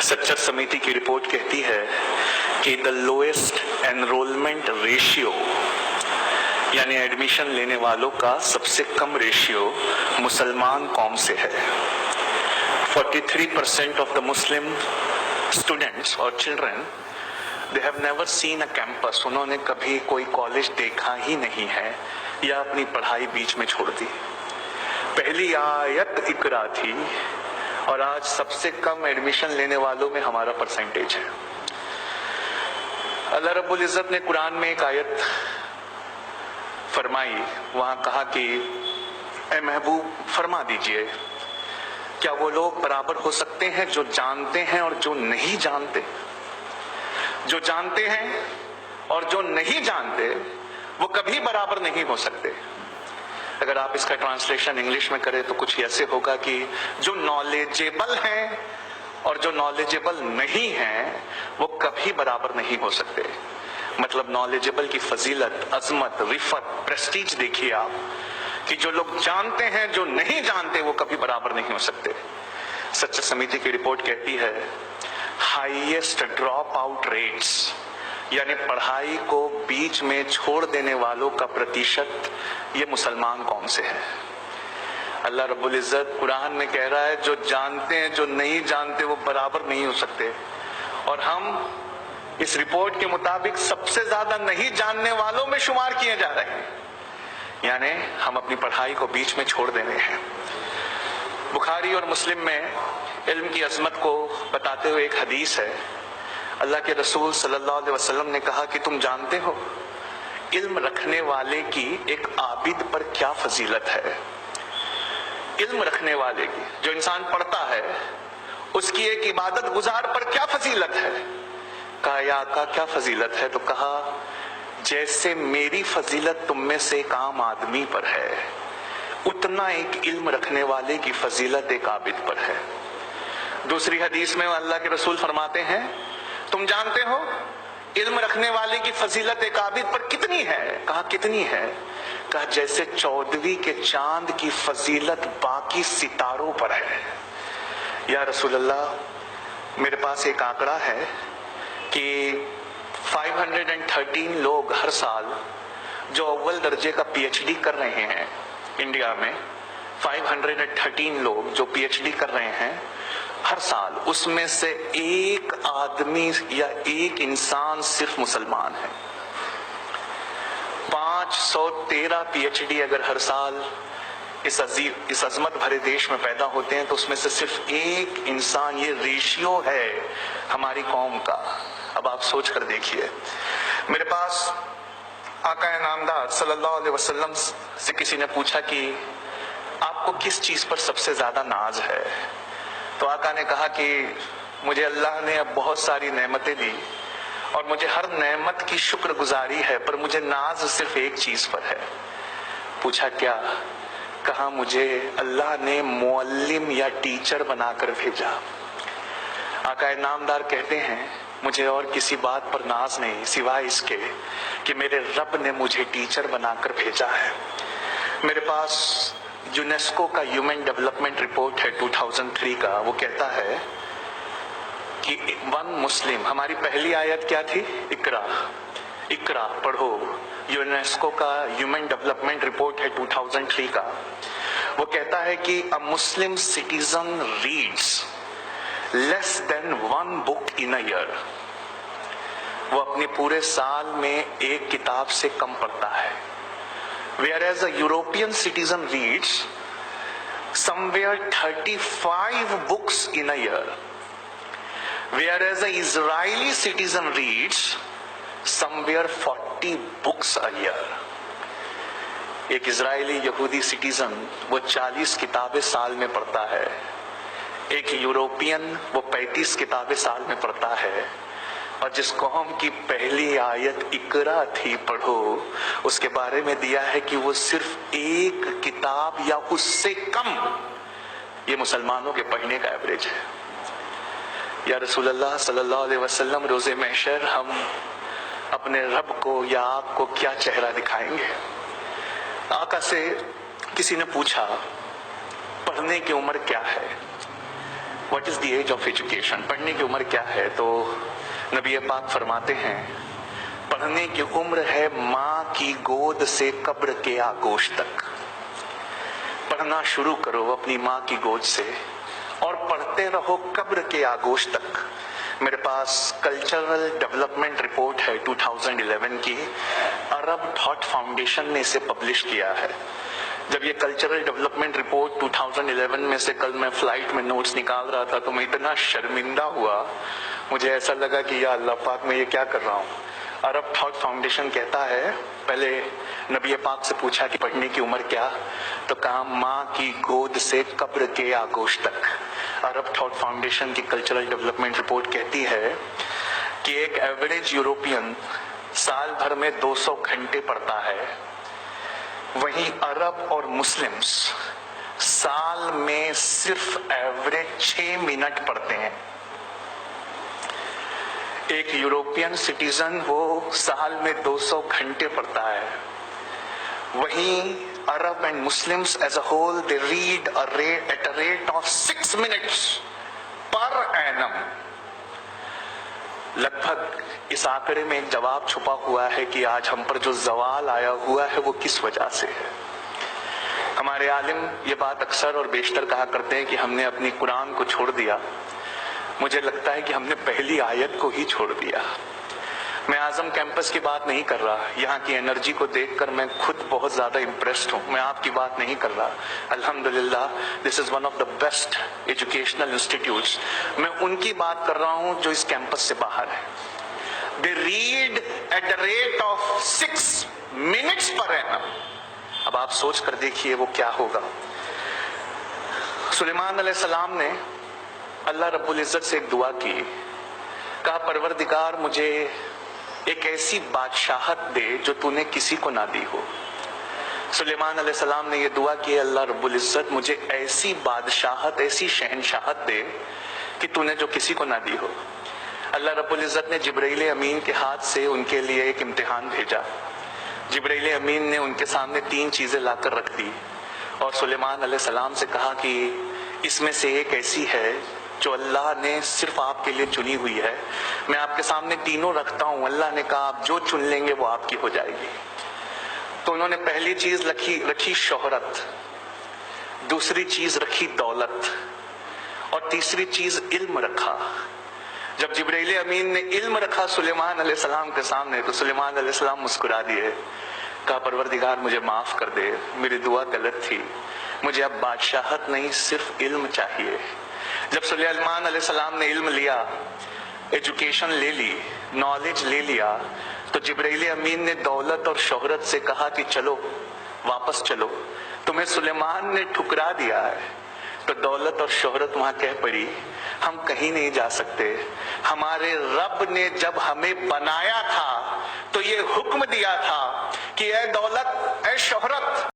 सच्चर समिति की रिपोर्ट कहती है कि द लोएस्ट एनरोलमेंट रेशियो यानी एडमिशन लेने वालों का सबसे कम रेशियो मुसलमान कौम से है। 43% of the Muslim students or children, they have never seen a campus. उन्होंने कभी कोई कॉलेज देखा ही नहीं है या अपनी पढ़ाई बीच में छोड़ दी। पहली आयत इकरा थी और आज सबसे कम एडमिशन लेने वालों में हमारा परसेंटेज है। अल्लाह रब्बुल इज्जत ने कुरान में एक आयत फरमाई, वहां कहा कि ए महबूब फरमा दीजिए, क्या वो लोग बराबर हो सकते हैं जो जानते हैं और जो नहीं जानते? जो जानते हैं और जो नहीं जानते वो कभी बराबर नहीं हो सकते। अगर आप इसका ट्रांसलेशन इंग्लिश में करें तो कुछ ऐसे होगा कि जो नॉलेजेबल हैं और जो नॉलेजेबल नहीं हैं वो कभी बराबर नहीं हो सकते। मतलब नॉलेजेबल की फजीलत, अजमत, रिफत, प्रेस्टीज देखिए आप कि जो लोग जानते हैं जो नहीं जानते वो कभी बराबर नहीं हो सकते। सच्चर समिति की रिपोर्ट कहती है हाईएस्ट ड्रॉप आउट रेट्स यानी पढ़ाई को बीच में छोड़ देने वालों का प्रतिशत ये मुसलमान कौम से है। अल्लाह रब्बुल इज्जत कुरान में कह रहा है जो जानते हैं जो नहीं जानते वो बराबर नहीं हो सकते, और हम इस रिपोर्ट के मुताबिक सबसे ज्यादा नहीं जानने वालों में शुमार किए जा रहे हैं, यानी हम अपनी पढ़ाई को बीच में छोड़ देने हैं। बुखारी और मुस्लिम में इल्म की अजमत को बताते हुए एक हदीस है। अल्लाह के रसूल सल्लल्लाहु अलैहि वसल्लम ने कहा कि तुम जानते हो इल्म रखने वाले की एक आबिद पर क्या फजीलत है। इल्म रखने वाले की, जो इंसान पढ़ता है, उसकी एक इबादत गुजार पर क्या फजीलत है। कहा या आका क्या फजीलत है? तो कहा जैसे मेरी फजीलत तुम में से एक आम आदमी पर है उतना एक इल्म रखने वाले की फजीलत एक आबिद पर है। दूसरी हदीस में अल्लाह के रसूल फरमाते हैं तुम जानते हो इल्म रखने वाले की फजीलत एक आबिद पर कितनी है? कहा कितनी है? कहा जैसे 14वीं के चांद की फजीलत बाकी सितारों पर है। या रसूल अल्लाह मेरे पास एक आंकड़ा है कि 513 लोग हर साल जो अव्वल दर्जे का पीएचडी कर रहे हैं इंडिया में, 513 लोग जो पीएचडी कर रहे हैं हर साल, उसमें से एक आदमी या एक इंसान सिर्फ मुसलमान है। 513 पीएचडी अगर हर साल इस अजमत भरे देश में पैदा होते हैं तो उसमें से सिर्फ एक इंसान, ये रेशियो है हमारी कौम का। अब आप सोच कर देखिए, मेरे पास आका नामदार सल्लल्लाहु अलैहि वसल्लम से किसी ने पूछा कि आपको किस चीज पर सबसे ज्यादा नाज है? तो आका ने कहा कि मुझे अल्लाह ने अब बहुत सारी नेमतें दी और मुझे हर नेमत की शुक्रगुजारी है, पर मुझे नाज सिर्फ एक चीज पर है। पूछा क्या? कहा मुझे अल्लाह ने मुअल्लिम या टीचर बनाकर भेजा। आका नामदार कहते हैं मुझे और किसी बात पर नाज नहीं सिवाय इसके कि मेरे रब ने मुझे टीचर बनाकर भेजा है। मेरे पास यूनेस्को का ह्यूमन डेवलपमेंट रिपोर्ट है 2003 का, वो कहता है कि वन मुस्लिम, हमारी पहली आयत क्या थी? इकरा, इकरा पढ़ो। यूनेस्को का ह्यूमन डेवलपमेंट रिपोर्ट है 2003 का, वो कहता है कि a Muslim citizen reads less than 1 book in a year. वो अपने पूरे साल में एक किताब से कम पढ़ता है। Whereas a European citizen reads somewhere 35 books in a year, whereas a Israeli citizen reads somewhere 40 books a year. एक इजरायली यहूदी सिटीजन वो 40 किताबें साल में पढ़ता है, एक यूरोपियन वो 35 किताबें साल में पढ़ता है, और जिस कौम की पहली आयत इकरा थी पढ़ो, उसके बारे में दिया है कि वो सिर्फ एक किताब या उससे कम ये मुसलमानों के पढ़ने का एवरेज है। या रसूल अल्लाह सल्लल्लाहु अलैहि वसल्लम रोजे महशर हम अपने रब को या आपको क्या चेहरा दिखाएंगे? आका से किसी ने पूछा पढ़ने की उम्र क्या है? What is the age of education, पढ़ने की उम्र क्या है? तो नबी पाक फरमाते हैं पढ़ने की उम्र है माँ की गोद से कब्र के आगोश तक। पढ़ना शुरू करो अपनी माँ की गोद से और पढ़ते रहो कब्र के आगोश तक। मेरे पास कल्चरल डेवलपमेंट रिपोर्ट है 2011 की, अरब थॉट फाउंडेशन ने इसे पब्लिश किया है। जब ये कल्चरल डेवलपमेंट रिपोर्ट 2011 में से कल मैं फ्लाइट में नोट्स निकाल रहा था तो मैं इतना शर्मिंदा हुआ, मुझे ऐसा लगा कि या अल्लाह पाक मैं ये क्या कर रहा हूँ। अरब थॉट फाउंडेशन कहता है, पहले नबी पाक से पूछा कि पढ़ने की उम्र क्या, तो कहा माँ की गोद से कब्र के आगोश तक। अरब थॉट फाउंडेशन की कल्चरल डेवलपमेंट रिपोर्ट कहती है कि एक एवरेज यूरोपियन साल भर में 200 घंटे पढ़ता है, वहीं अरब और मुस्लिम्स साल में सिर्फ एवरेज 6 मिनट पढ़ते हैं। एक यूरोपियन सिटीजन वो साल में 200 घंटे पढ़ता है, वहीं Arab and Muslims as a whole they read at a rate of 6 minutes per annum. लगभग इस आंकड़े में एक जवाब छुपा हुआ है कि आज हम पर जो जवाल आया हुआ है वो किस वजह से है। हमारे आलिम ये बात अक्सर और बेशतर कहा करते हैं कि हमने अपनी कुरान को छोड़ दिया। मुझे लगता है कि हमने पहली आयत को ही छोड़ दिया। मैं आजम कैंपस की बात नहीं कर रहा, यहाँ की एनर्जी को देखकर मैं खुद बहुत ज्यादा इम्प्रेस्ड हूँ। मैं आपकी बात नहीं कर रहा। अल्हम्दुलिल्लाह, this is one of the best educational institutes. मैं उनकी बात कर रहा हूँ जो इस कैंपस से बाहर है। दे read at the rate of 6 minutes per annum. अब आप सोच कर देखिए वो क्या होगा। सुलेमान अलैहिस्सलाम ने अल्लाह रब्बुल इज्जत से एक दुआ की, कहा परवरदिगार मुझे एक ऐसी बादशाहत दे जो तूने किसी को ना दी हो। सुलेमान अलैहिस्सलाम ने ये दुआ की, अल्लाह रब्बुल इज्जत मुझे ऐसी बादशाहत, ऐसी शहनशाहत दे कि तूने जो किसी को ना दी हो। अल्लाह रब्बुल इज्जत ने जिब्राइल अमीन के हाथ से उनके लिए एक इम्तिहान भेजा। जिब्राइल अमीन ने उनके सामने 3 चीजें लाकर रख दी और सुलेमान अलैहिस्सलाम से कहा कि इसमें से एक ऐसी है जो अल्लाह ने सिर्फ आपके लिए चुनी हुई है। मैं आपके सामने तीनों रखता हूं। अल्लाह ने कहा आप जो चुन लेंगे वो आपकी हो जाएगी। तो उन्होंने पहली चीज रखी शोहरत, दूसरी चीज रखी दौलत और तीसरी चीज इल्म रखा। जब जिब्राइल अमीन ने इल्म रखा सुलेमान अलैहिस्सलाम के सामने तो सुलेमान अलैहिस्सलाम मुस्कुरा दिए, कहा परवरदिगार मुझे माफ कर दे, मेरी दुआ गलत थी, मुझे अब बादशाहत नहीं सिर्फ इल्म चाहिए। जब सुलेमान अलैहिस्सलाम ने इल्म लिया, एजुकेशन ले ली, नॉलेज ले लिया, तो जिब्राइल अमीन ने दौलत और शोहरत से कहा कि चलो वापस चलो, तुम्हें सुलेमान ने ठुकरा दिया है। तो दौलत और शोहरत वहां कह पड़ी हम कहीं नहीं जा सकते। हमारे रब ने जब हमें बनाया था तो ये हुक्म दिया था कि ऐ दौलत ऐ शोहरत